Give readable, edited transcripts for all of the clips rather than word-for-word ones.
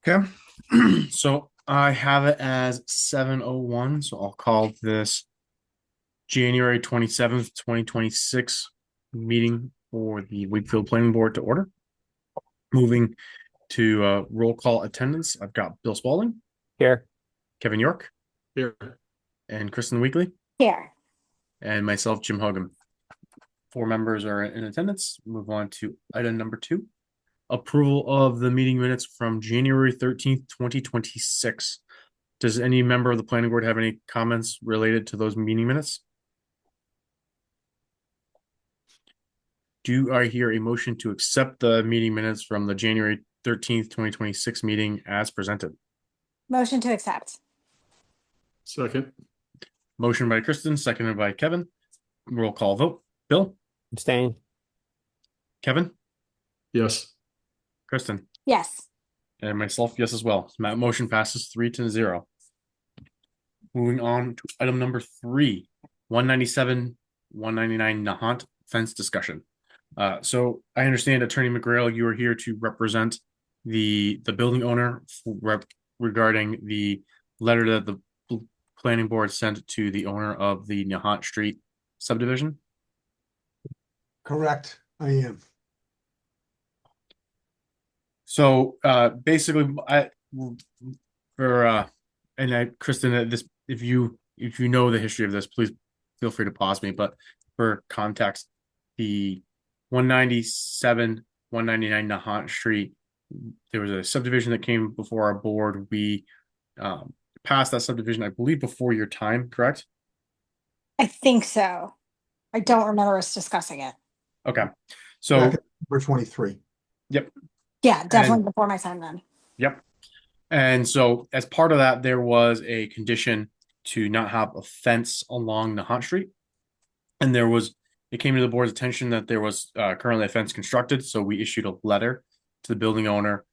Okay. So I have it as 7:01. So I'll call this January 27th, 2026 meeting for the Wakefield Planning Board to order. Moving to roll call attendance. I've got Bill Spaulding, Here. Kevin York, Here. and Kristen Weekly, Here. and myself, Jim Hogan. Four members are in attendance. Move on to item number two. Approval of the meeting minutes from January 13th, 2026. Does any member of the planning board have any comments related to those meeting minutes? Do I hear a motion to accept the meeting minutes from the January 13th, 2026 meeting as presented? Motion to accept. Second. Motion by Kristen, seconded by Kevin. Roll call vote. Bill, Abstain. Kevin, Yes. Kristen, Yes. and myself, yes as well. Motion passes 3-0. Moving on to item number three, 197, 199 Nahant fence discussion. So I understand, Attorney McGrail, you are here to represent the building owner regarding the letter that the planning board sent to the owner of the Nahant Street subdivision. Correct, I am. So basically, Kristen, this if you know the history of this, please feel free to pause me. But for context, the 197, 199 Nahant Street, there was a subdivision that came before our board. We passed that subdivision, I believe, before your time, correct? I think so. I don't remember us discussing it. Okay. So Back at number 23. Yep. Yeah, definitely before my time then. Yep. And so as part of that, there was a condition to not have a fence along the Hunt Street. And it came to the board's attention that there was currently a fence constructed. So we issued a letter to the building owner,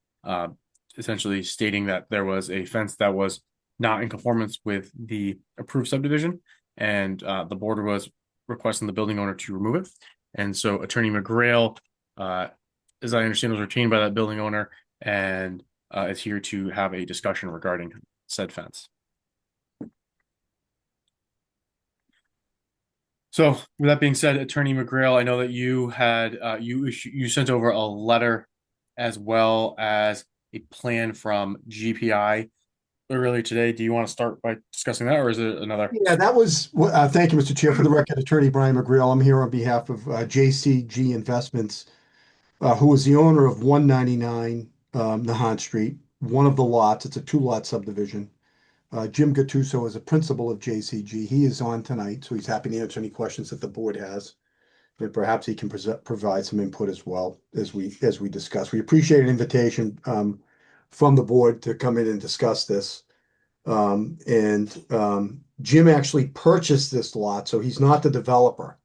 essentially stating that there was a fence that was not in conformance with the approved subdivision. And the board was requesting the building owner to remove it. And so Attorney McGrail, as I understand, was retained by that building owner and is here to have a discussion regarding said fence. So with that being said, Attorney McGrail, I know that you had you sent over a letter as well as a plan from GPI earlier today. Do you want to start by discussing that, or is it another? Yeah, that was, thank you, Mr. Chair. For the record, Attorney Brian McGreal. I'm here on behalf of JCG Investments, who is the owner of 199 Nahant Street, one of the lots. It's a two-lot subdivision. Jim Gattuso is a principal of JCG. He is on tonight, so he's happy to answer any questions that the board has. And perhaps he can provide some input as well as we discuss. We appreciate an invitation from the board to come in and discuss this. Jim actually purchased this lot, so he's not the developer.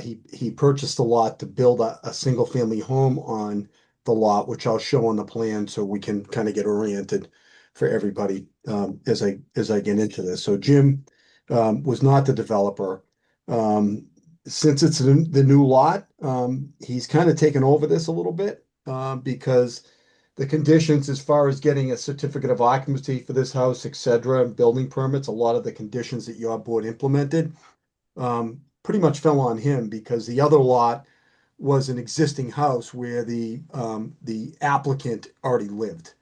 He purchased the lot to build a single family home on the lot, which I'll show on the plan so we can kind of get oriented for everybody as I get into this. So Jim was not the developer. Since it's the new lot, he's kind of taken over this a little bit because the conditions as far as getting a certificate of occupancy for this house, et cetera, and building permits, a lot of the conditions that your board implemented pretty much fell on him because the other lot was an existing house where the applicant already lived.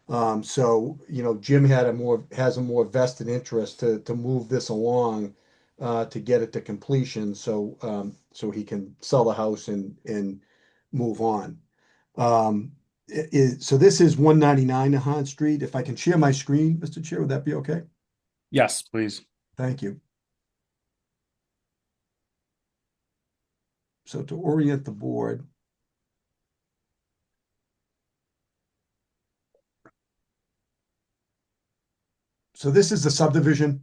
So, Jim has a more vested interest to move this along to get it to completion so he can sell the house and move on. So this is 199 Nahant Street. If I can share my screen, Mr. Chair, would that be okay? Yes, please. Thank you. So to orient the board. So this is the subdivision.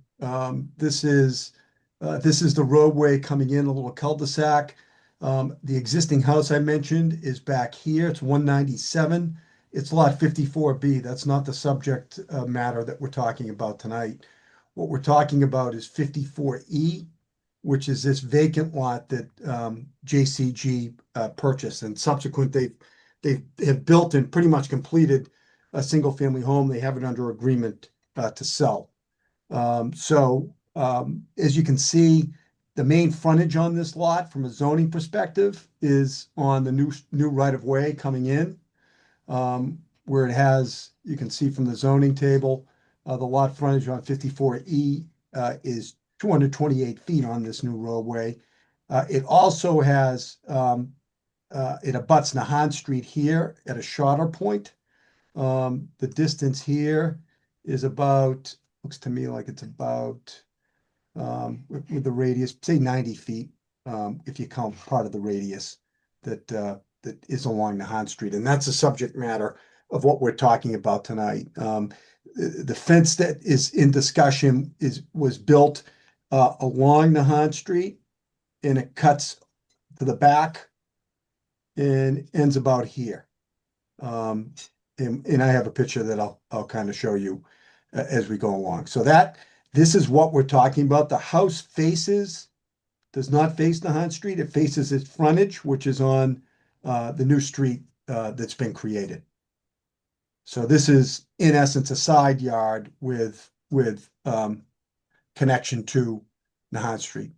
This is the roadway coming in, a little cul-de-sac. The existing house I mentioned is back here. It's 197. It's lot 54B. That's not the subject matter that we're talking about tonight. What we're talking about is 54E, which is this vacant lot that JCG purchased, and subsequent they have built and pretty much completed a single family home. They have it under agreement to sell. As you can see, the main frontage on this lot from a zoning perspective is on the new right of way coming in. Where it has, you can see from the zoning table, the lot frontage on 54E is 228 feet on this new roadway. It also has, it abuts Nahan Street here at a shorter point. The distance here is about, looks to me like it's about, with the radius, say 90 feet, if you count part of the radius that is along Nahan Street. And that's the subject matter of what we're talking about tonight. The fence that is in discussion was built along Nahan Street, and it cuts to the back and ends about here. And I have a picture that I'll kind of show you as we go along. So this is what we're talking about. The house does not face Nahan Street. It faces its frontage, which is on the new street that's been created. So this is, in essence, a side yard with connection to Nahan Street.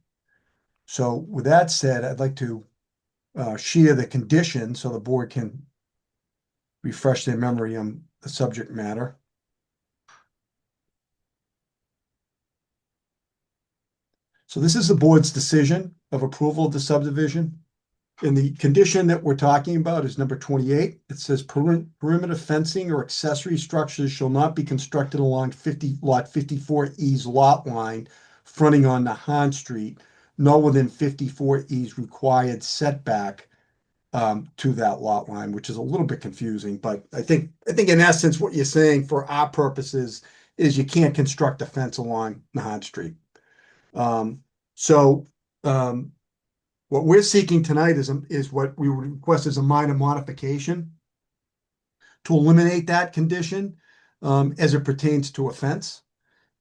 So with that said, I'd like to share the condition so the board can refresh their memory on the subject matter. So this is the board's decision of approval of the subdivision. And the condition that we're talking about is number 28. It says perimeter fencing or accessory structures shall not be constructed along lot 54E's lot line fronting on Nahan Street, nor within 54E's required setback to that lot line, which is a little bit confusing. But I think in essence, what you're saying for our purposes is you can't construct a fence along Nahan Street. What we're seeking tonight is what we would request as a minor modification to eliminate that condition as it pertains to a fence.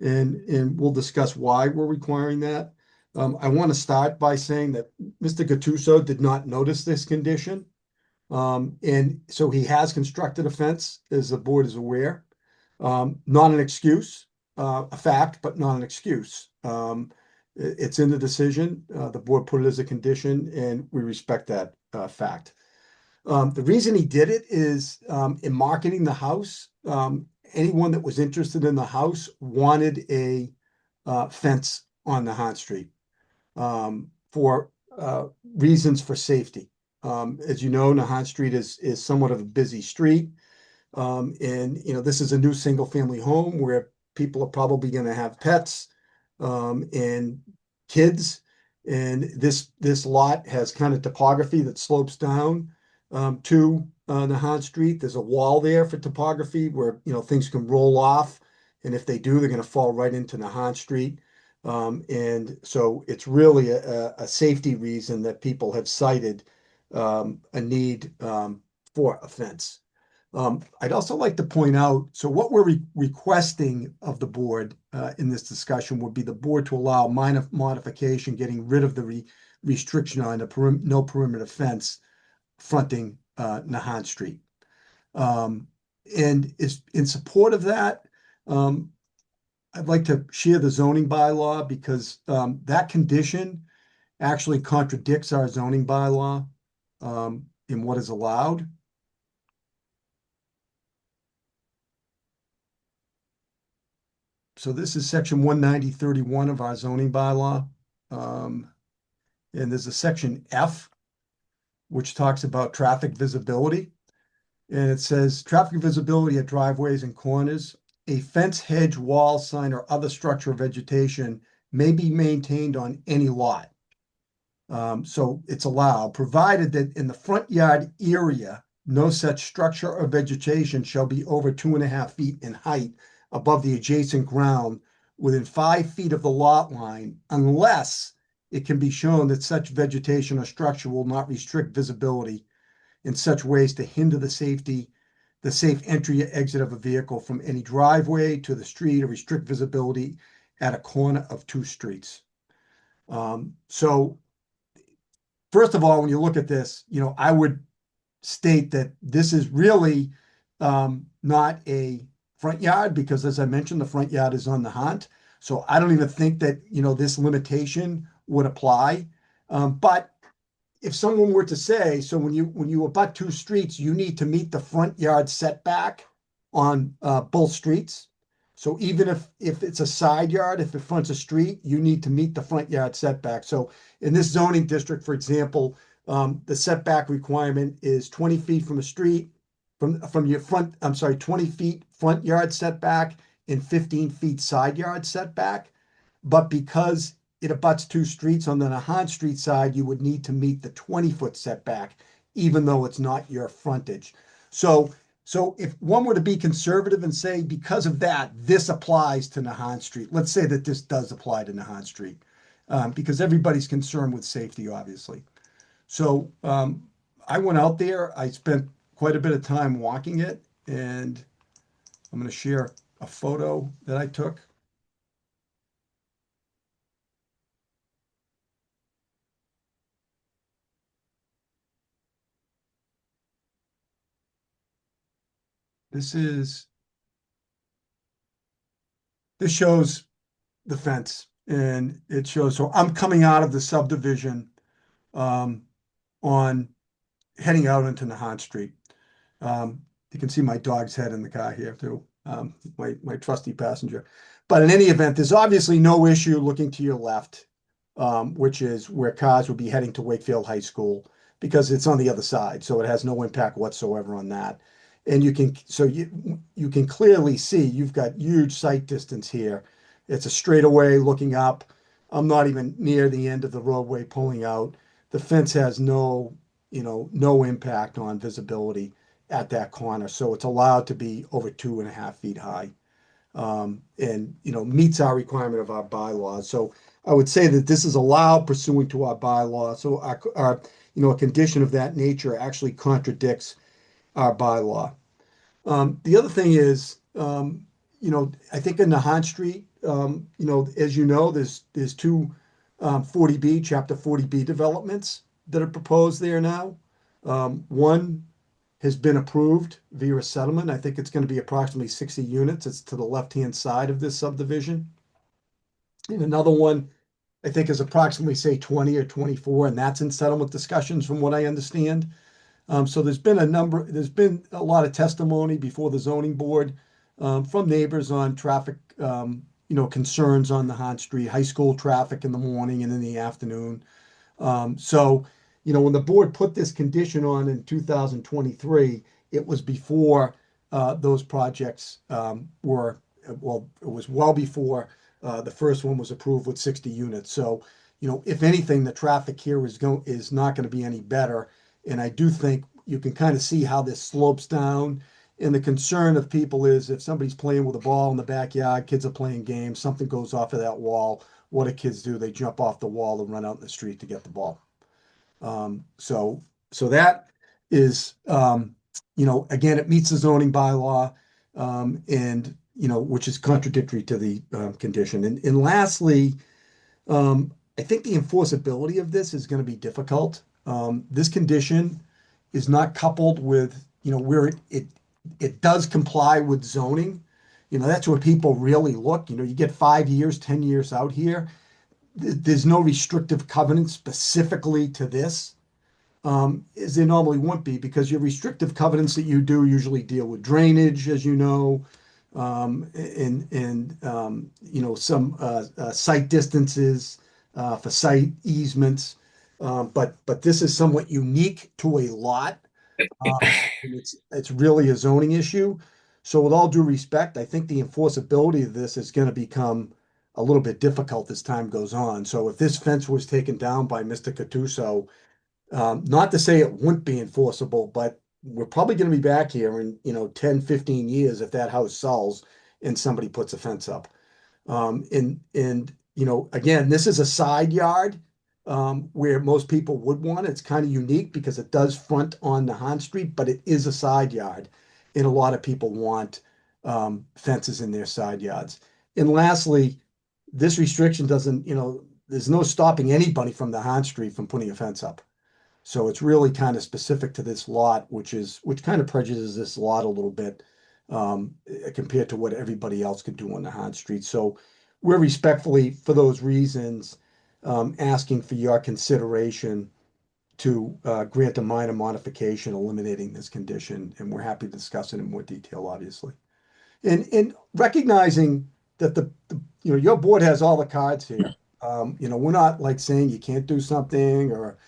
And we'll discuss why we're requiring that. I want to start by saying that Mr. Gattuso did not notice this condition. And so he has constructed a fence, as the board is aware. Not an excuse, a fact, but not an excuse. It's in the decision. The board put it as a condition, and we respect that fact. The reason he did it is in marketing the house, anyone that was interested in the house wanted a fence on Nahan Street for reasons for safety. As you know, Nahan Street is somewhat of a busy street. And this is a new single family home where people are probably going to have pets and kids. And this lot has kind of topography that slopes down to Nahan Street. There's a wall there for topography where things can roll off, and if they do, they're going to fall right into Nahan Street. And so it's really a safety reason that people have cited a need for a fence. I'd also like to point out, so what we're requesting of the board in this discussion would be the board to allow minor modification, getting rid of the restriction on the no perimeter fence fronting Nahan Street. And is in support of that, I'd like to share the zoning bylaw because that condition actually contradicts our zoning bylaw in what is allowed. So this is section 190.31 of our zoning bylaw. And there's a section F, which talks about traffic visibility. And it says traffic visibility at driveways and corners. A fence, hedge, wall, sign, or other structure or vegetation may be maintained on any lot. So it's allowed, provided that in the front yard area, no such structure or vegetation shall be over 2.5 feet in height above the adjacent ground within 5 feet of the lot line, unless it can be shown that such vegetation or structure will not restrict visibility in such ways to hinder the safe entry or exit of a vehicle from any driveway to the street or restrict visibility at a corner of two streets. So first of all, when you look at this, I would state that this is really not a front yard because, as I mentioned, the front yard is on the hunt. So I don't even think that, this limitation would apply. But if someone were to say, so when you abut two streets, you need to meet the front yard setback on both streets. So even if it's a side yard, if it fronts a street, you need to meet the front yard setback. So in this zoning district, for example, the setback requirement is 20 feet from a street, from your front, I'm sorry, 20 feet front yard setback and 15 feet side yard setback. But because it abuts two streets on the Nahant Street side, you would need to meet the 20-foot setback, even though it's not your frontage. So if one were to be conservative and say, because of that, this applies to Nahant Street, let's say that this does apply to Nahant Street, because everybody's concerned with safety, obviously. So I went out there, I spent quite a bit of time walking it, and I'm going to share a photo that I took. This shows the fence, and it shows, so I'm coming out of the subdivision um, on heading out into Nahant Street. You can see my dog's head in the car here too, my trusty passenger. But in any event, there's obviously no issue looking to your left, which is where cars would be heading to Wakefield High School because it's on the other side, so it has no impact whatsoever on that. And you can clearly see you've got huge sight distance here. It's a straightaway looking up. I'm not even near the end of the roadway pulling out. The fence has no impact on visibility at that corner. So it's allowed to be over 2.5 feet high, and meets our requirement of our bylaws. So I would say that this is allowed pursuant to our bylaw. So a condition of that nature actually contradicts our bylaw. The other thing is, I think in the Nahant Street, as you know, there's two 40B, Chapter 40B developments that are proposed there now. One has been approved via a settlement. I think it's going to be approximately 60 units. It's to the left-hand side of this subdivision. And another one, I think, is approximately, say, 20 or 24, and that's in settlement discussions from what I understand. So there's been a lot of testimony before the zoning board from neighbors on traffic, concerns on the Nahant Street, high school traffic in the morning and in the afternoon. So, when the board put this condition on in 2023, it was before those projects well, it was well before the first one was approved with 60 units. So, if anything, the traffic here is not going to be any better. And I do think you can kind of see how this slopes down. And the concern of people is if somebody's playing with a ball in the backyard, kids are playing games, something goes off of that wall. What do kids do? They jump off the wall and run out in the street to get the ball. So that is, again, it meets the zoning bylaw, and, which is contradictory to the condition. And lastly, I think the enforceability of this is going to be difficult. This condition is not coupled with, where it does comply with zoning. That's where people really look. You get 5 years, 10 years out here. There's no restrictive covenant specifically to this, as there normally won't be, because your restrictive covenants that you do usually deal with drainage, as you know, and some site distances for site easements. But this is somewhat unique to a lot. And it's really a zoning issue. So with all due respect, I think the enforceability of this is going to become a little bit difficult as time goes on. So if this fence was taken down by Mr. Cattuso, not to say it wouldn't be enforceable, but we're probably going to be back here in 10, 15 years if that house sells and somebody puts a fence up. And again, this is a side yard, where most people would want it. It's kind of unique because it does front on the Nahant Street, but it is a side yard, and a lot of people want fences in their side yards. And lastly, this restriction doesn't, there's no stopping anybody from the Nahant Street from putting a fence up. So it's really kind of specific to this lot, which kind of prejudices this lot a little bit. compared to what everybody else could do on the Hard Street. So we're respectfully, for those reasons, asking for your consideration to grant a minor modification, eliminating this condition, and we're happy to discuss it in more detail, obviously. And recognizing that your board has all the cards here. We're not like saying you can't do something, or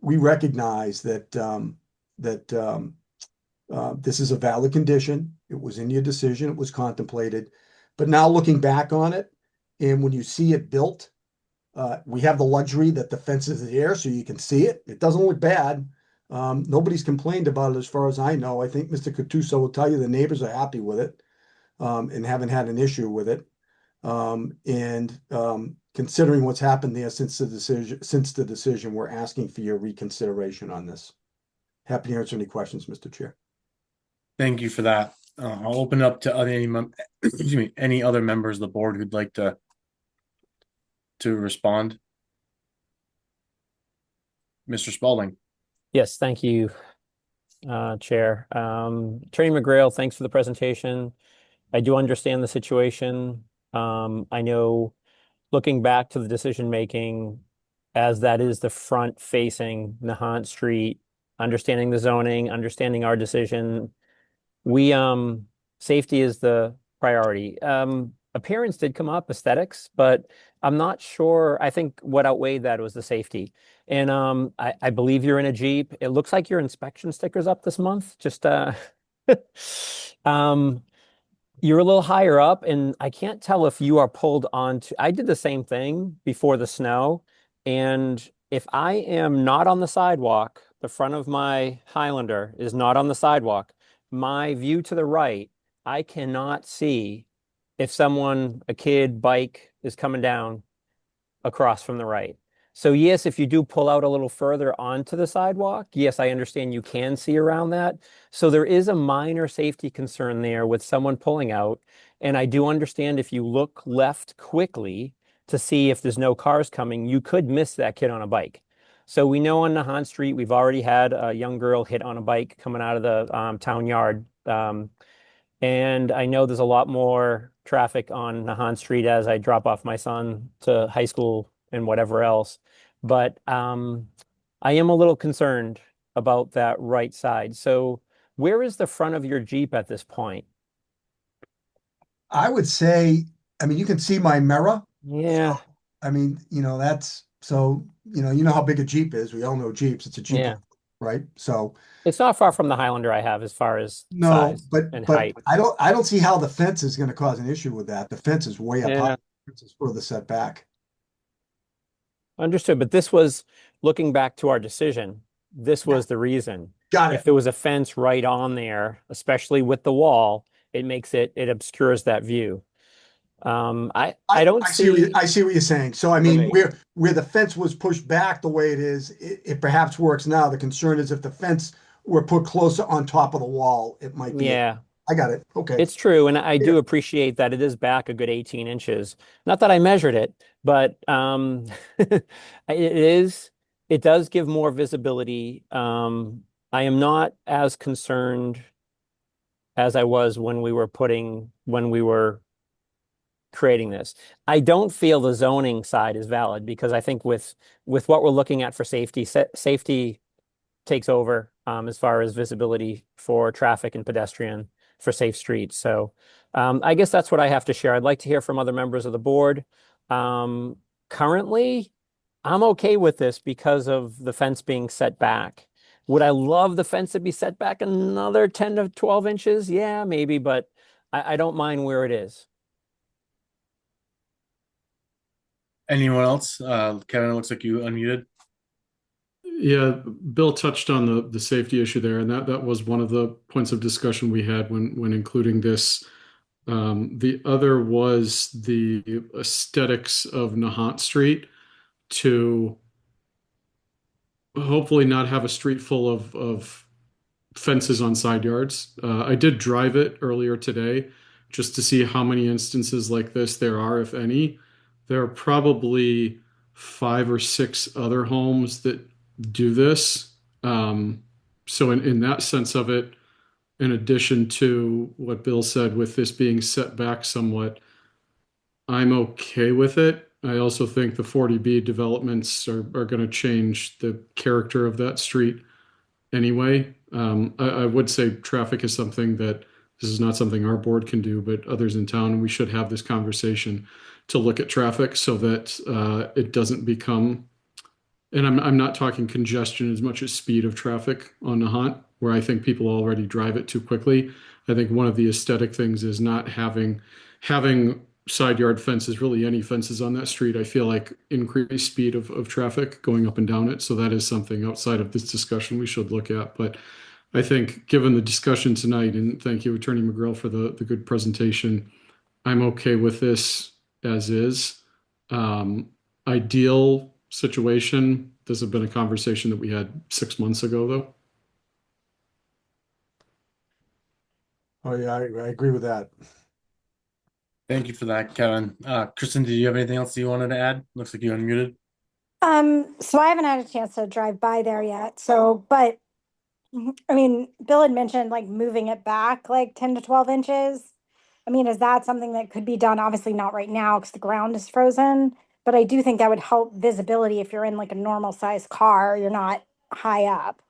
we recognize that this is a valid condition. It was in your decision. It was contemplated. But now looking back on it, and when you see it built, we have the luxury that the fence is there so you can see it. It doesn't look bad. Nobody's complained about it as far as I know. I think Mr. Cattuso will tell you the neighbors are happy with it, and haven't had an issue with it. And considering what's happened there since the decision, we're asking for your reconsideration on this. Happy to answer any questions, Mr. Chair. Thank you for that. I'll open up to excuse me, any other members of the board who'd like to respond. Mr. Spalding. Yes, thank you, Chair. Attorney McGrail, thanks for the presentation. I do understand the situation. I know looking back to the decision making, as that is the front facing Nahant Street, understanding the zoning, understanding our decision, we safety is the priority. Appearance did come up, aesthetics, but I'm not sure. I think what outweighed that was the safety. And I believe you're in a Jeep. It looks like your inspection sticker's up this month. Just you're a little higher up, and I can't tell if you are pulled onto. I did the same thing before the snow, and if I am not on the sidewalk, the front of my Highlander is not on the sidewalk. My view to the right, I cannot see if someone, a kid, bike is coming down across from the right. So yes, if you do pull out a little further onto the sidewalk, yes, I understand you can see around that. So there is a minor safety concern there with someone pulling out. And I do understand if you look left quickly to see if there's no cars coming, you could miss that kid on a bike. So we know on Nahant Street, we've already had a young girl hit on a bike coming out of the town yard. And I know there's a lot more traffic on Nahant Street as I drop off my son to high school and whatever else. But I am a little concerned about that right side. So where is the front of your Jeep at this point? I would say, I mean, you can see my mirror. Yeah, So, I mean, that's so, how big a Jeep is. We all know Jeeps. It's a Jeep, yeah. right? So It's not far from the Highlander I have as far as no, size but and but height. I don't see how the fence is going to cause an issue with that. The fence is way up high. Yeah, The fence is further set back. understood. But this was looking back to our decision. This Yeah, was the reason. got If it. there was a fence right on there, especially with the wall, it obscures that view. I don't see. I see what you're saying. So I mean, Right. where the fence was pushed back the way it is, it perhaps works now. The concern is if the fence were put closer on top of the wall, it might be. Yeah, I got it. Okay. it's true. And I Yeah. do appreciate that it is back a good 18 inches. Not that I measured it, but it is, it does give more visibility. I am not as concerned as I was when we were creating this. I don't feel the zoning side is valid because I think with what we're looking at for safety, safety takes over as far as visibility for traffic and pedestrian for safe streets. So I guess that's what I have to share. I'd like to hear from other members of the board. Currently, I'm okay with this because of the fence being set back. Would I love the fence to be set back another 10 to 12 inches? Yeah, maybe, but I don't mind where it is. Anyone else? Kevin, it looks like you unmuted. Yeah, Bill touched on the safety issue there, and that was one of the points of discussion we had when including this. The other was the aesthetics of Nahant Street to hopefully not have a street full of fences on side yards. I did drive it earlier today just to see how many instances like this there are, if any. There are probably 5 or 6 other homes that do this. So in that sense of it, in addition to what Bill said, with this being set back somewhat, I'm okay with it. I also think the 40B developments are going to change the character of that street anyway. I would say traffic is something that this is not something our board can do, but others in town, and we should have this conversation to look at traffic so that it doesn't become, and I'm not talking congestion as much as speed of traffic on Nahant, where I think people already drive it too quickly. I think one of the aesthetic things is not having side yard fences, really any fences on that street. I feel like increased speed of traffic going up and down it. So that is something outside of this discussion we should look at. But I think given the discussion tonight, and thank you, Attorney McGrill, for the good presentation, I'm okay with this as is. Um, Ideal situation. This has been a conversation that we had 6 months ago, though. Oh, yeah, I agree with that. Thank you for that, Kevin. Kristen, did you have anything else you wanted to add? Looks like you unmuted. So I haven't had a chance to drive by there yet. So, but I mean, Bill had mentioned like moving it back like 10 to 12 inches. I mean, is that something that could be done? Obviously not right now because the ground is frozen, but I do think that would help visibility if you're in like a normal sized car, you're not high up.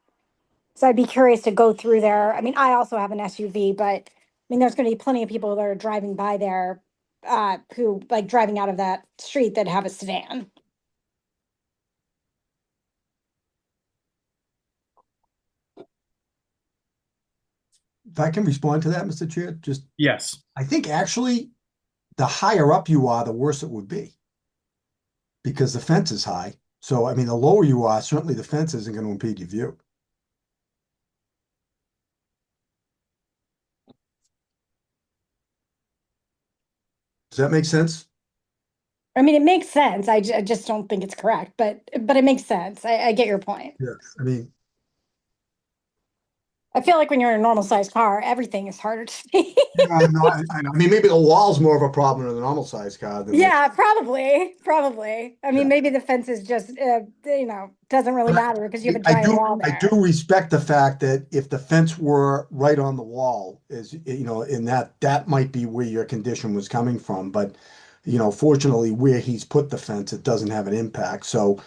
So I'd be curious to go through there. I mean, I also have an SUV, but I mean, there's going to be plenty of people that are driving by there, who like driving out of that street that have a sedan. If I can respond to that, Mr. Chair, just, Yes. I think actually the higher up you are, the worse it would be because the fence is high. So, I mean, the lower you are, certainly the fence isn't going to impede your view. Does that make sense? I mean, it makes sense. I just don't think it's correct, but it makes sense. I get your point. Yeah. I mean, I feel like when you're in a normal sized car, everything is harder to see. yeah, no, I know. I mean, maybe the wall's more of a problem in a normal sized car than the, Yeah, probably. I mean, yeah. maybe the fence is just, doesn't really But matter because you have a I giant do, wall I do there. respect the fact that if the fence were right on the wall, is, in that might be where your condition was coming from. But, fortunately, where he's put the fence, it doesn't have an impact. So,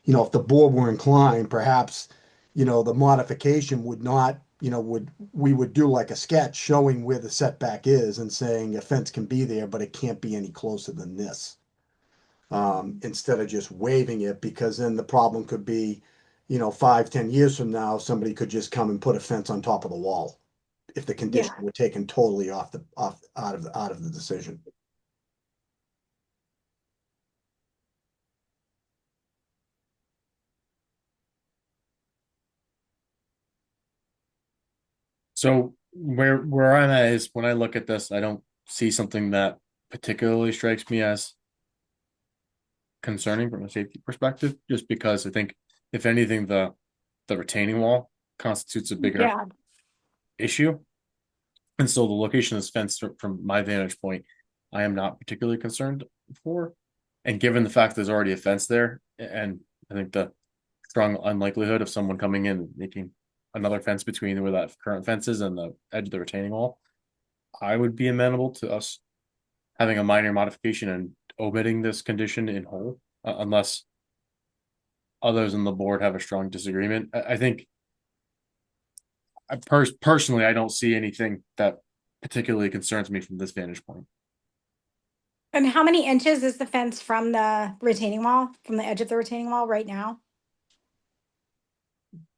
if the board were inclined, perhaps, the modification would not, we would do like a sketch showing where the setback is and saying a fence can be there, but it can't be any closer than this. Instead of just waiving it, because then the problem could be, 5, 10 years from now, somebody could just come and put a fence on top of the wall if the condition Yeah. were taken totally off out of the decision. So where I'm at is when I look at this, I don't see something that particularly strikes me as concerning from a safety perspective, just because I think if anything, the retaining wall constitutes a bigger Yeah. issue. And so the location of this fence from my vantage point, I am not particularly concerned for. And given the fact there's already a fence there, and I think the strong unlikelihood of someone coming in and making another fence between where that current fence is and the edge of the retaining wall, I would be amenable to us having a minor modification and omitting this condition in whole, unless others on the board have a strong disagreement. I think personally, I don't see anything that particularly concerns me from this vantage point. And how many inches is the fence from the retaining wall, from the edge of the retaining wall right now?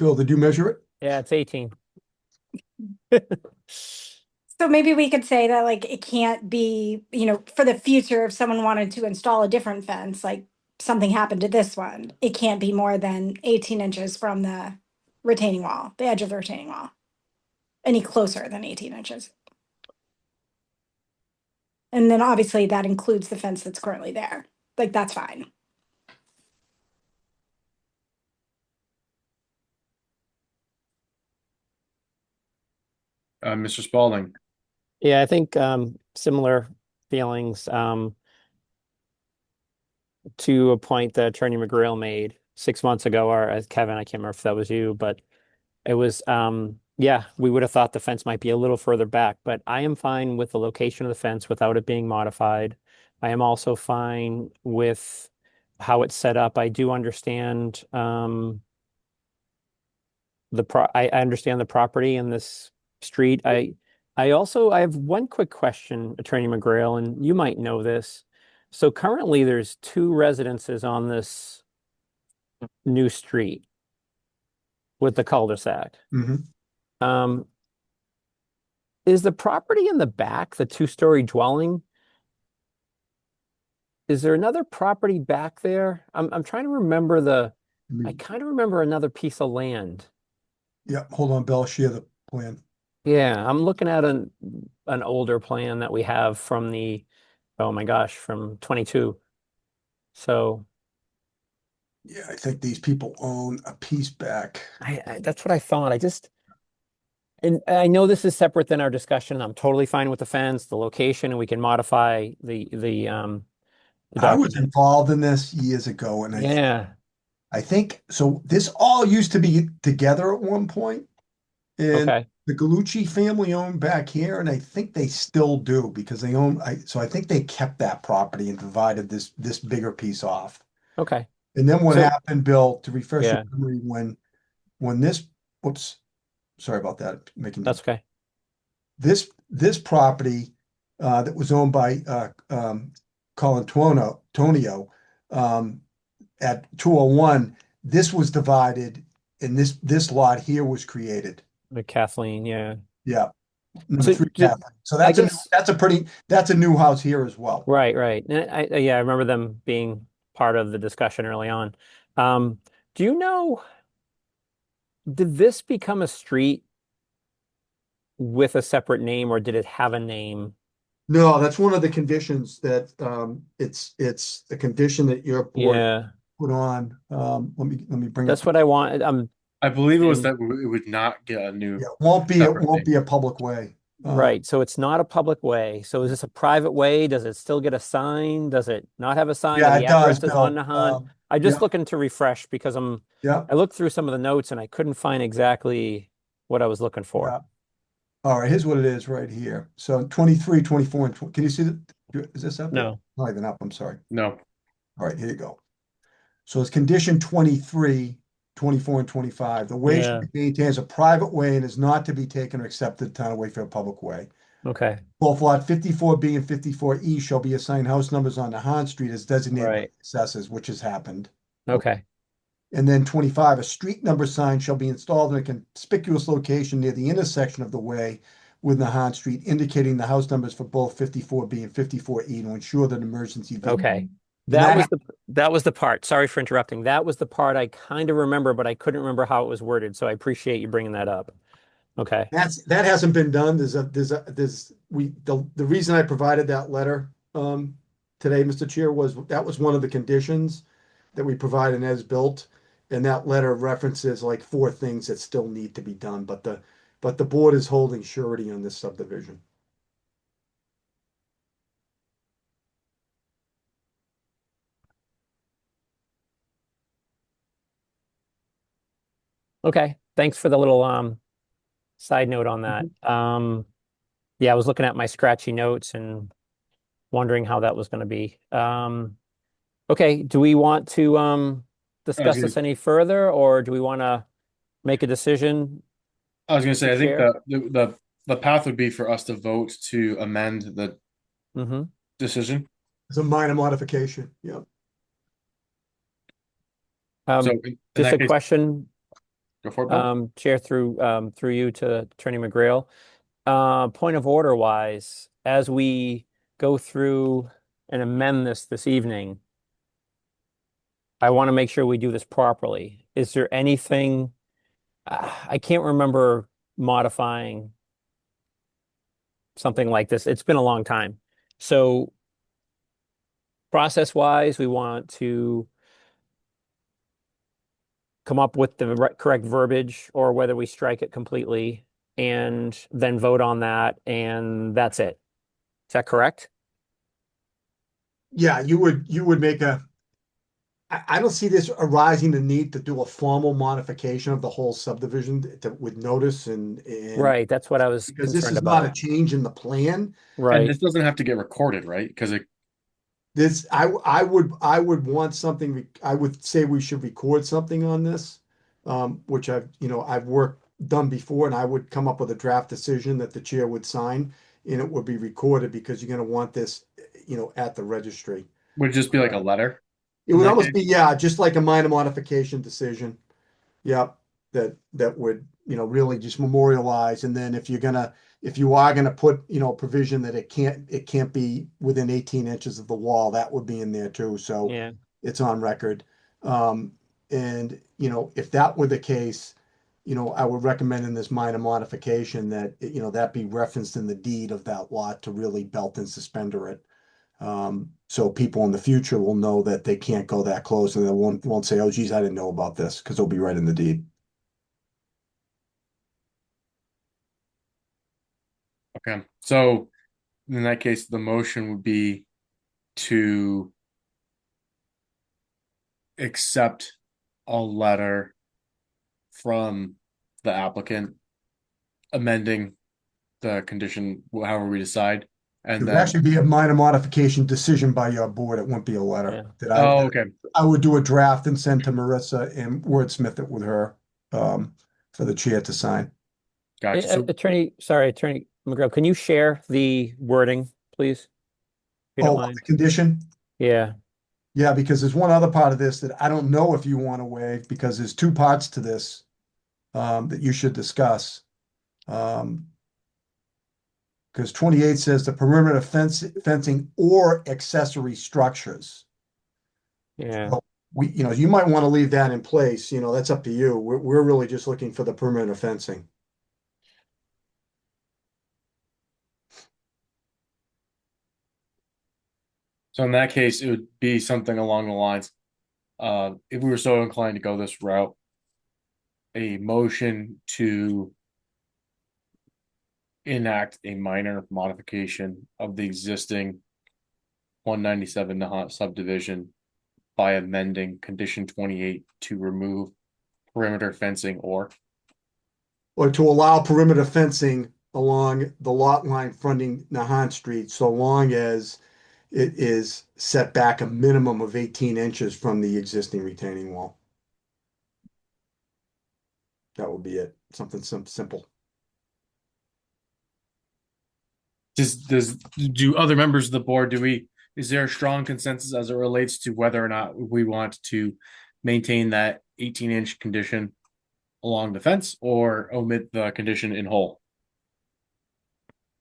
Bill, did you measure it? Yeah, it's 18. So maybe we could say that like it can't be, for the future, if someone wanted to install a different fence, like something happened to this one, it can't be more than 18 inches from the retaining wall, the edge of the retaining wall. Any closer than 18 inches. And then obviously that includes the fence that's currently there. Like that's fine. Mr. Spalding. Yeah, I think similar feelings to a point that Attorney McGrail made 6 months ago, or as Kevin, I can't remember if that was you, but it was Yeah, we would have thought the fence might be a little further back, but I am fine with the location of the fence without it being modified. I am also fine with how it's set up. I do understand I understand the property in this street. I have one quick question, Attorney McGrail, and you might know this. So currently there's two residences on this new street with the cul-de-sac. Mhm. Um, is the property in the back, the two-story dwelling, is there another property back there? I'm trying to remember I kind of remember another piece of land. Yeah, hold on, Bill, I'll share the plan. Yeah, I'm looking at an older plan that we have from oh my gosh, from 22. So Yeah, I think these people own a piece back. that's what I thought. And I know this is separate than our discussion. I'm totally fine with the fence, the location, and we can modify the I was document. involved in this years ago, and Yeah. I think so. This all used to be together at one point, and Okay. the Galucci family owned back here, and I think they still do because they own. So I think they kept that property and divided this bigger piece off. Okay. And then what So happened, Bill, to refresh your yeah, memory, when this, whoops, sorry about that, making you that's okay. this property that was owned by Colin Tonio at 201, this was divided and this lot here was created. The Kathleen, yeah. Yeah, number So three, Catholic. So I guess that's a new house here as well. right, right. And yeah, I remember them being part of the discussion early on. Um, do you know, did this become a street with a separate name or did it have a name? No, that's one of the conditions that it's a condition that your board Yeah, put on. Let me bring up. that's what I want. I believe it was And that it would not get a new Yeah, it separate won't name. be a public way. right, so it's not a public way. So is this a private way? Does it still get a sign? Does it not have a sign? Are Yeah, the it does, addresses on Bill. Nahant? I'm Yeah, just looking to refresh because yeah, I looked through some of the notes and I couldn't find exactly what I was looking for. yeah. All right, here's what it is right here. So 23, 24, and 20, can you see that? Is this up yet? No. Not even up, I'm sorry. No. All right, here you go. So it's condition 23, 24, and 25. The way should Yeah. be maintained as a private way and is not to be taken or accepted town of Wakefield public way. Okay. Both lot 54B and 54E shall be assigned house numbers on the Han Street as designated by Right. assessors, which has happened. Okay. And then 25, a street number sign shall be installed in a conspicuous location near the intersection of the way with Nahan Street, indicating the house numbers for both 54B and 54E to ensure that emergency vehicle. Okay. And That was the part. Sorry for interrupting. That was the part I kind of remember, but I couldn't remember how it was worded. So I appreciate you bringing that up. Okay. that hasn't been done. The reason I provided that letter today, Mr. Chair, was that was one of the conditions that we provide an as-built, and that letter references like four things that still need to be done, but the board is holding surety on this subdivision. Okay. Thanks for the little side note on that. Mhm. Yeah, I was looking at my scratchy notes and wondering how that was going to be. Okay, do we want to I was discuss gonna, this any further or do we want to make a decision, I was gonna say, Mr. I think Chair? the path would be for us to vote to amend the Mm-hmm. decision. It's a minor modification, yeah. So Um, in just that a case, question, go for it, Bill. Chair, through you to Attorney McGrail. Point of order wise, as we go through and amend this evening, I want to make sure we do this properly. Is there anything, I can't remember modifying something like this. It's been a long time. So process wise, we want to come up with the correct verbiage or whether we strike it completely and then vote on that and that's it. Is that correct? Yeah, you would make I don't see this arising the need to do a formal modification of the whole subdivision with notice and Right, that's what I was because this concerned is not about. a change in the plan. And Right. this doesn't have to get recorded, right? Because it This, I would want something, I would say we should record something on this, which I've done before, and I would come up with a draft decision that the chair would sign, and it would be recorded because you're gonna want this, at the registry. would just be like a Uh, letter It in would that almost case. be, yeah, just like a minor modification decision. Yep, that would, really just memorialize. And then if you are gonna put, provision that it can't be within 18 inches of the wall, that would be in there too. So Yeah. it's on record. Um, and if that were the case, I would recommend in this minor modification that, that be referenced in the deed of that lot to really belt and suspender it. So people in the future will know that they can't go that close and they won't say, oh, geez, I didn't know about this, because it'll be right in the deed. Okay. So in that case, the motion would be to accept a letter from the applicant amending the condition, however we decide, It and would then, actually be a minor modification decision by your board. It wouldn't be a letter Yeah. that oh, okay, I would do a draft and send to Marissa and wordsmith it with her, for the chair to sign. gotcha. So, Attorney McGrail, can you share the wording, please, if you don't Oh, of the mind? condition? Yeah. Yeah, because there's one other part of this that I don't know if you want to waive, because there's two parts to this, that you should discuss. Um, because 28 says the perimeter fencing or accessory structures. Yeah. So you might want to leave that in place, that's up to you. We're really just looking for the perimeter fencing. so in that case, it would be something along the lines, if we were so inclined to go this route, a motion to enact a minor modification of the existing 197 Nahant subdivision by amending condition 28 to remove perimeter fencing Or to allow perimeter fencing along the lot line fronting Nahant Street, so long as it is set back a minimum of 18 inches from the existing retaining wall. That would be it. Something simple. do other members of the board, is there a strong consensus as it relates to whether or not we want to maintain that 18-inch condition along the fence or omit the condition in whole?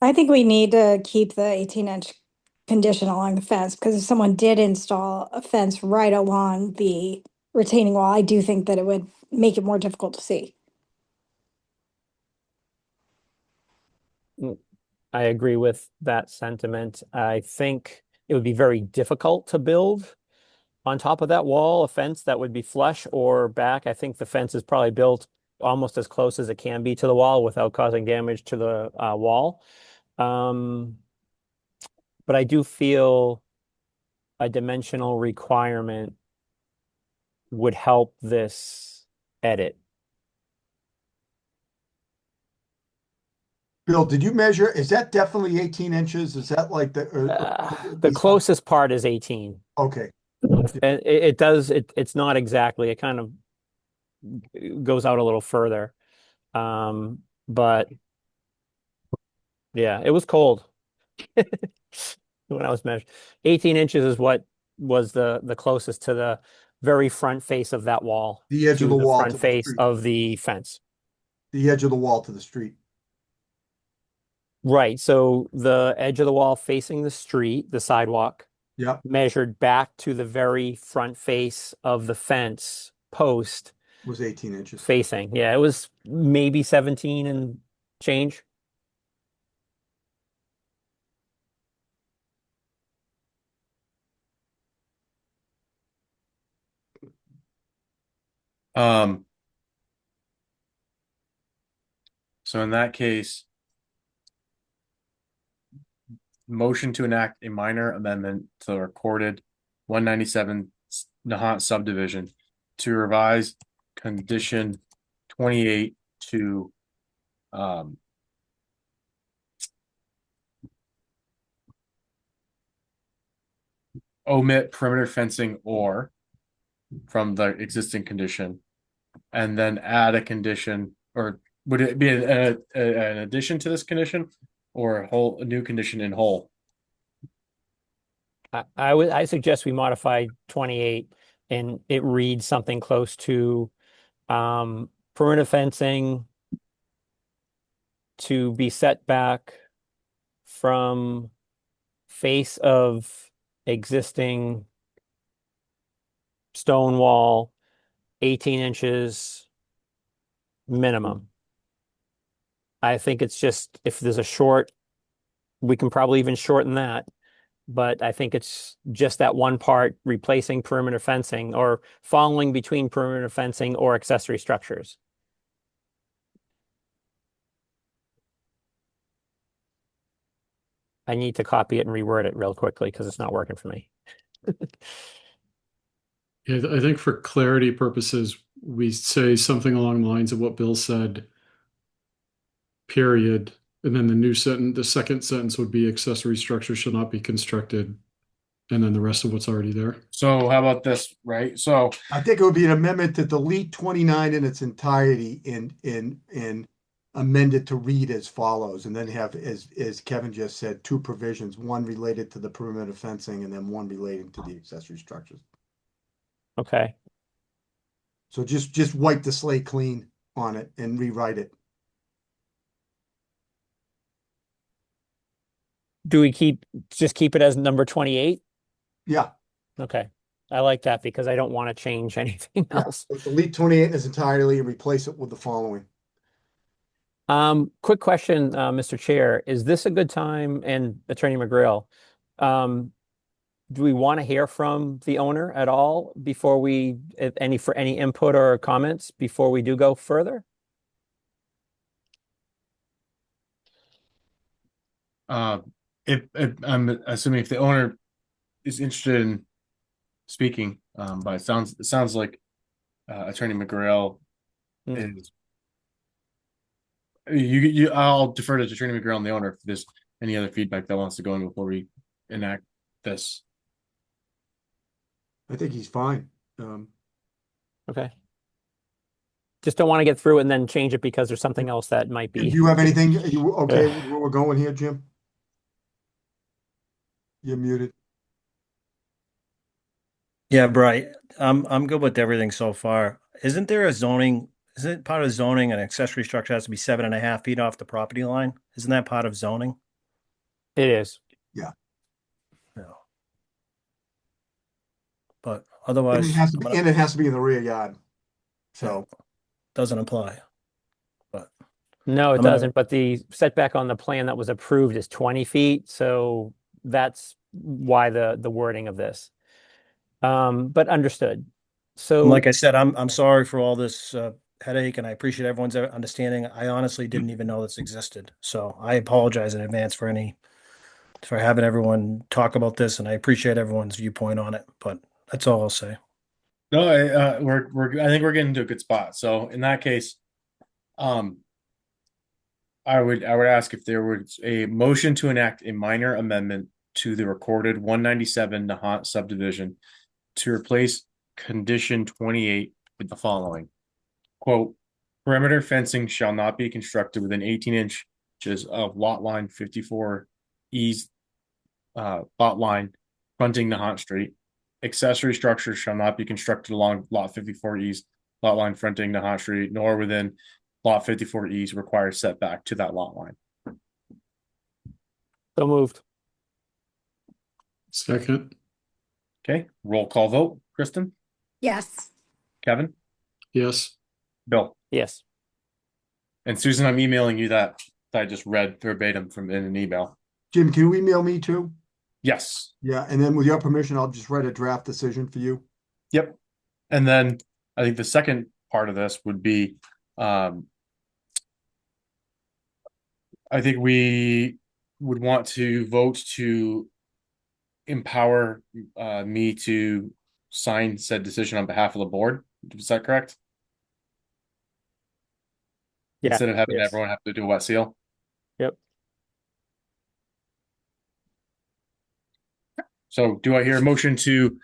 I think we need to keep the 18-inch condition along the fence, because if someone did install a fence right along the retaining wall, I do think that it would make it more difficult to see. I agree with that sentiment. I think it would be very difficult to build on top of that wall a fence that would be flush or back. I think the fence is probably built almost as close as it can be to the wall without causing damage to the wall. Um, but I do feel a dimensional requirement would help this edit. Bill, did you measure? Is that definitely 18 inches? Is that like or would it The be some? closest part is 18. Okay. And it does it's not exactly, it kind of goes out a little further. But yeah, it was cold when I was measured. 18 inches is what was the closest to the very front face of that wall, The edge of to the the wall front to the face street. of the fence. The edge of the wall to the street. Right. So the edge of the wall facing the street, the sidewalk, Yep, measured back to the very front face of the fence post was 18 inches. facing. Yeah, it was maybe 17 and change. Um, so in that case, motion to enact a minor amendment to the recorded 197 Nahant subdivision to revise condition 28 to um, omit perimeter fencing or from the existing condition, and then add a condition, or would it be an addition to this condition or a new condition in whole? I suggest we modify 28 and it reads something close to perimeter fencing to be set back from face of existing stone wall 18 inches minimum. I think it's just if there's a short, we can probably even shorten that. But I think it's just that one part replacing perimeter fencing or falling between perimeter fencing or accessory structures. I need to copy it and reword it real quickly because it's not working for me. Yeah, I think for clarity purposes, we say something along the lines of what Bill said, period. And then the second sentence would be accessory structure shall not be constructed. And then the rest of what's already there. So how about this, right? So I think it would be an amendment to delete 29 in its entirety and amend it to read as follows, and then have, as Kevin just said, two provisions, one related to the perimeter fencing and then one relating to the accessory structures. Okay. So just wipe the slate clean on it and rewrite it. Do we just keep it as number 28? Yeah, Okay. I like that because I don't want to change anything yeah. else. So delete 28 in its entirety and replace it with the following. Quick question, Mr. Chair. Is this a good time, and Attorney McGrail, do we want to hear from the owner at all before for any input or comments before we do go further? uh, if I'm assuming if the owner is interested in speaking, but it sounds like Attorney McGrail Hmm. is I'll defer to Attorney McGrail and the owner if there's any other feedback that wants to go in before we enact this. I think he's fine. Okay. Just don't want to get through it and then change it because there's something else that might Do be. you have anything? Are you okay with where we're going here, Jim? You're muted. Yeah, Bright. I'm good with everything so far. Isn't there a zoning? Isn't part of zoning an accessory structure has to be 7.5 feet off the property line? Isn't that part of zoning? It is. Yeah. No. But And it otherwise, has to be, and it has to be in the rear yard. So doesn't apply. But No, it I'm gonna doesn't. But the setback on the plan that was approved is 20 feet. So that's why the wording of this. But understood. and like So I said, I'm sorry for all this headache, and I appreciate everyone's understanding. I honestly didn't even know this existed, so I apologize in advance for having everyone talk about this, and I appreciate everyone's viewpoint on it. But that's all I'll say. No, I think we're getting to a good spot. So in that case, um, I would ask if there was a motion to enact a minor amendment to the recorded 197 Nahant subdivision to replace condition 28 with the following. Quote, perimeter fencing shall not be constructed within 18 inches of lot line 54 E's lot line fronting Nahant Street. Accessory structures shall not be constructed along lot 54 E's lot line fronting Nahant Street, nor within lot 54 E's required setback to that lot line. so moved. Second. Okay, roll call vote. Kristen, Yes. Kevin, Yes. Bill, Yes. and Susan. I'm emailing you that I just read verbatim from in an email. Jim, can you email me too? Yes. Yeah, and then with your permission, I'll just write a draft decision for you. Yep. And then I think the second part of this would be, I think we would want to vote to empower me to sign said decision on behalf of the board. Is that correct? Yeah. Instead of having Yes. everyone have to do a wet seal. Yep. So do I hear a motion to,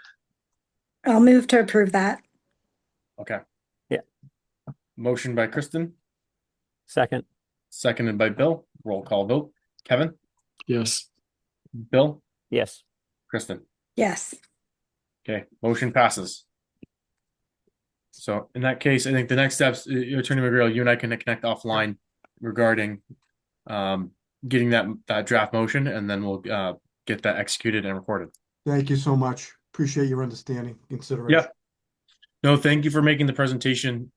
I'll move to approve that. okay. Yeah. Motion by Kristen, Second. seconded by Bill. Roll call vote. Kevin, Yes. Bill, Yes. Kristen. Yes. Okay, motion passes. So in that case, I think the next steps, Attorney McGreal, you and I can connect offline regarding getting that draft motion, and then we'll get that executed and recorded. Thank you so much. Appreciate your understanding, consideration. Yeah. No, thank you for making the presentation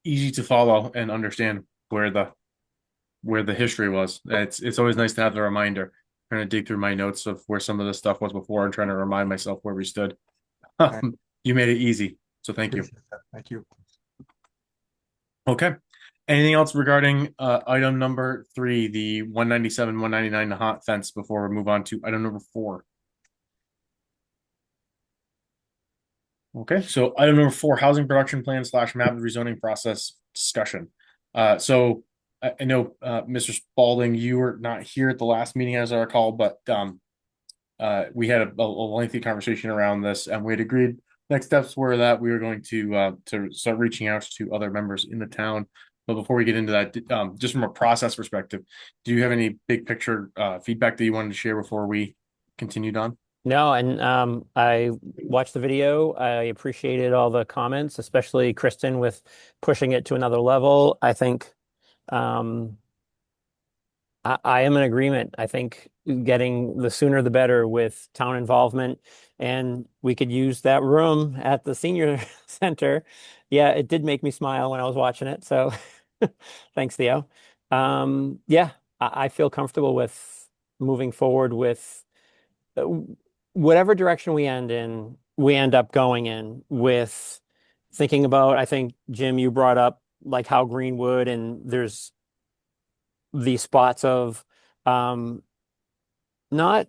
easy to follow and understand where the history was. It's always nice to have the reminder. Trying to dig through my notes of where some of this stuff was before and trying to remind myself where we stood. You made it easy, so thank you. Appreciate that. Thank you. Okay. Anything else regarding item number 3, the 197, 199 Nahant fence, before we move on to item number 4? Okay, so item number 4, housing production plan / map rezoning process discussion. So I know, Mr. Spalding, you were not here at the last meeting, as I recall, but we had a lengthy conversation around this, and we had agreed next steps were that we were going to start reaching out to other members in the town. But before we get into that, just from a process perspective, do you have any big picture feedback that you wanted to share before we continued on? No, and I watched the video. I appreciated all the comments, especially Kristen with pushing it to another level. I think um, I am in agreement. I think getting the sooner the better with town involvement, and we could use that room at the senior center. Yeah, it did make me smile when I was watching it. So thanks, Theo. Yeah, I feel comfortable with moving forward with uh, whatever direction we end up going in with thinking about, I think, Jim, you brought up like how Greenwood and there's these spots of um, not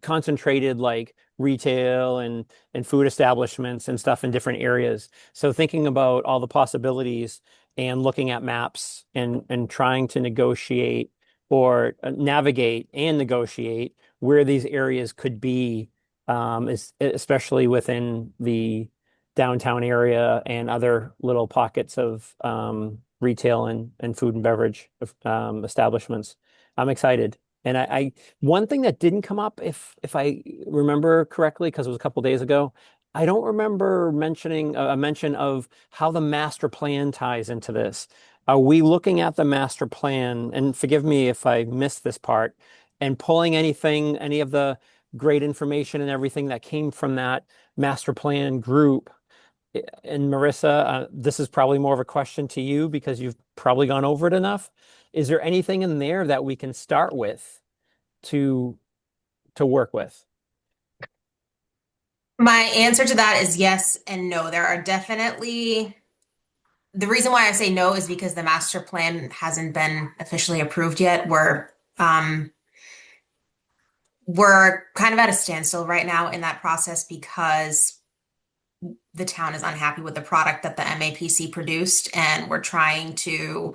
concentrated like retail and food establishments and stuff in different areas. So thinking about all the possibilities and looking at maps and trying to negotiate or navigate and negotiate where these areas could be, especially within the downtown area and other little pockets of retail and food and beverage establishments. I'm excited. And one thing that didn't come up, if I remember correctly, because it was a couple days ago, I don't remember mentioning a mention of how the master plan ties into this. Are we looking at the master plan, and forgive me if I missed this part, and pulling anything, any of the great information and everything that came from that master plan group? And Marissa, this is probably more of a question to you because you've probably gone over it enough. Is there anything in there that we can start with to work with? My answer to that is yes and no. There are definitely, the reason why I say no is because the master plan hasn't been officially approved yet. We're kind of at a standstill right now in that process because the town is unhappy with the product that the MAPC produced, and we're trying to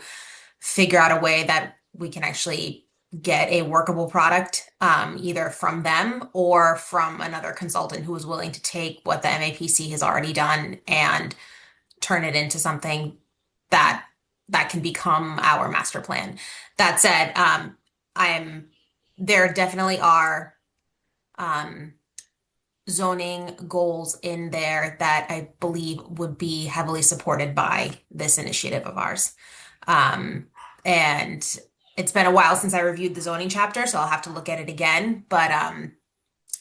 figure out a way that we can actually get a workable product, either from them or from another consultant who is willing to take what the MAPC has already done and turn it into something that can become our master plan. That said, there definitely are zoning goals in there that I believe would be heavily supported by this initiative of ours. And it's been a while since I reviewed the zoning chapter, so I'll have to look at it again. But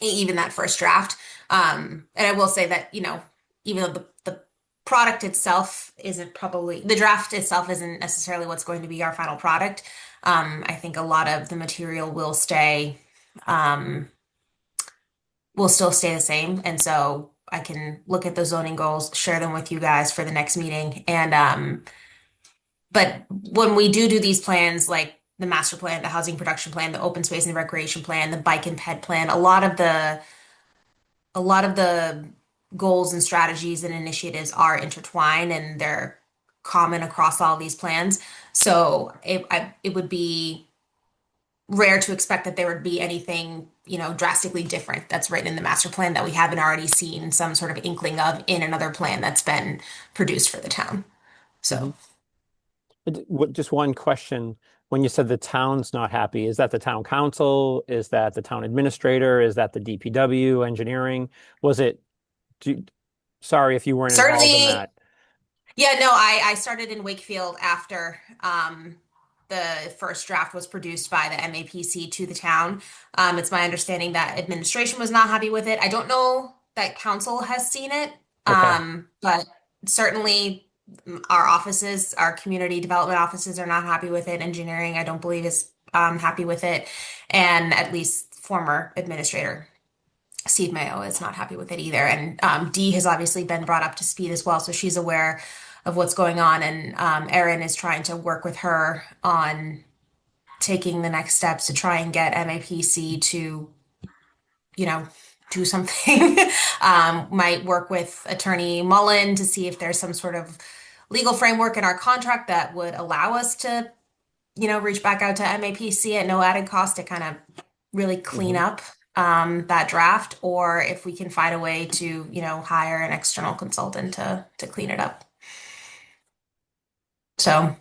even that first draft, and I will say that, even though the product itself isn't probably, the draft itself isn't necessarily what's going to be our final product. I think a lot of the material will still stay the same. And so I can look at the zoning goals, share them with you guys for the next meeting. And but when we do these plans, like the master plan, the housing production plan, the open space and recreation plan, the bike and ped plan, a a lot of the goals and strategies and initiatives are intertwined and they're common across all these plans. So it would be rare to expect that there would be anything, drastically different that's written in the master plan that we haven't already seen some sort of inkling of in another plan that's been produced for the town. So, Just one question. When you said the town's not happy, is that the town council? Is that the town administrator? Is that the DPW engineering? Was it, do, sorry if you weren't involved in certainly, that. yeah, no, I started in Wakefield after the first draft was produced by the MAPC to the town. It's my understanding that administration was not happy with it. I don't know that council has seen it, Okay. but certainly our offices, our community development offices are not happy with it. Engineering, I don't believe, is happy with it. And at least former administrator Steve Mayo is not happy with it either. And Dee has obviously been brought up to speed as well, so she's aware of what's going on. And Erin is trying to work with her on taking the next steps to try and get MAPC to, you know, do something. Might work with Attorney Mullen to see if there's some sort of legal framework in our contract that would allow us to, reach back out to MAPC at no added cost to kind of really clean up that draft, or if we can find a way to, hire an external consultant to clean it up. So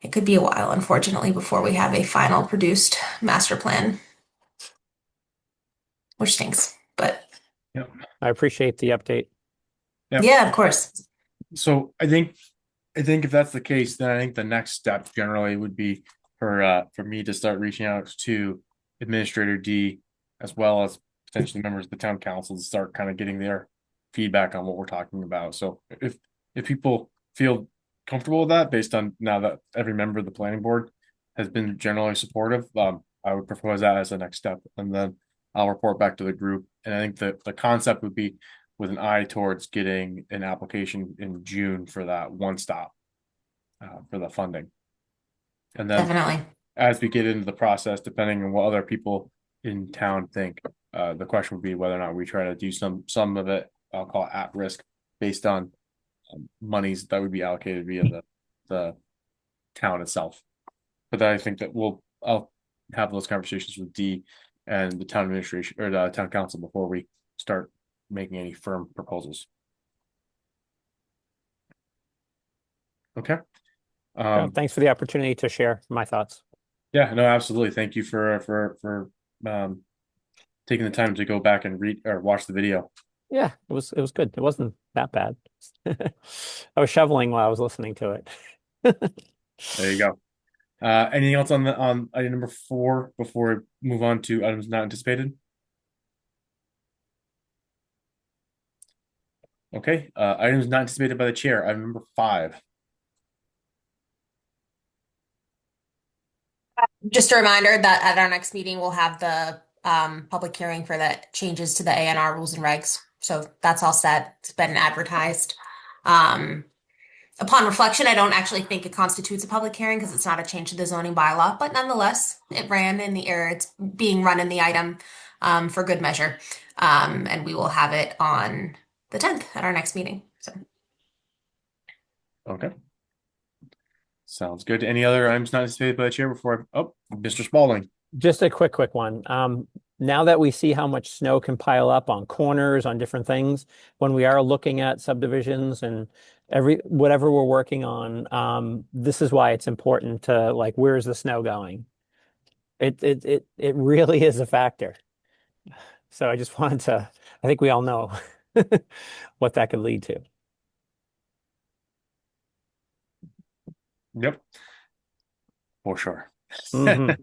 it could be a while, unfortunately, before we have a final produced master plan, which stinks. But Yep. I appreciate the update. Yep. yeah, of course. So I think if that's the case, then I think the next step generally would be for me to start reaching out to Administrator D as well as potentially members of the town council to start kind of getting their feedback on what we're talking about. So if people feel comfortable with that, based on now that every member of the planning board has been generally supportive, I would propose that as the next step, and then I'll report back to the group. And I think that the concept would be with an eye towards getting an application in June for that one stop for the funding. And then Definitely. as we get into the process, depending on what other people in town think, the question would be whether or not we try to do some of it, I'll call it at risk, based on monies that would be allocated via the town itself. But I think that I'll have those conversations with D and the town administration or the town council before we start making any firm proposals. Okay. Thanks for the opportunity to share my thoughts. Yeah, no, absolutely. Thank you for taking the time to go back and read or watch the video. Yeah, it was good. It wasn't that bad. I was shoveling while I was listening to it. There you go. Anything else on item number 4 before we move on to items not anticipated? Okay, items not anticipated by the chair. Item number 5. Just a reminder that at our next meeting, we'll have the public hearing for the changes to the ANR rules and regs. So that's all set. It's been advertised. Upon reflection, I don't actually think it constitutes a public hearing because it's not a change to the zoning bylaw, but nonetheless, it ran in the air. It's being run in the item for good measure. And we will have it on the 10th at our next meeting. So Okay. Sounds good. Any other items not anticipated by the chair before Mr. Spalding? Just a quick one. Now that we see how much snow can pile up on corners, on different things, when we are looking at subdivisions and whatever we're working on, this is why it's important to, like, where's the snow going? It really is a factor. So I just wanted to, I think we all know what that could lead to. Yep. For sure. Mhm.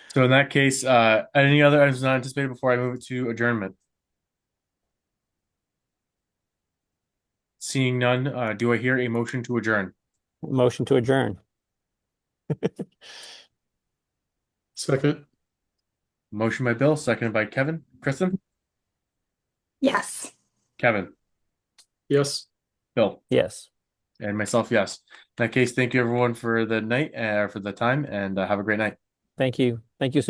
So in that case, any other items not anticipated before I move it to adjournment? Seeing none, do I hear a motion to adjourn? Motion to adjourn. Second. Motion by Bill, seconded by Kevin. Kristen? Yes. Kevin? Yes. Bill? Yes. And myself, yes. In that case, thank you everyone for the night, for the time, and have a great night. Thank you. Thank you.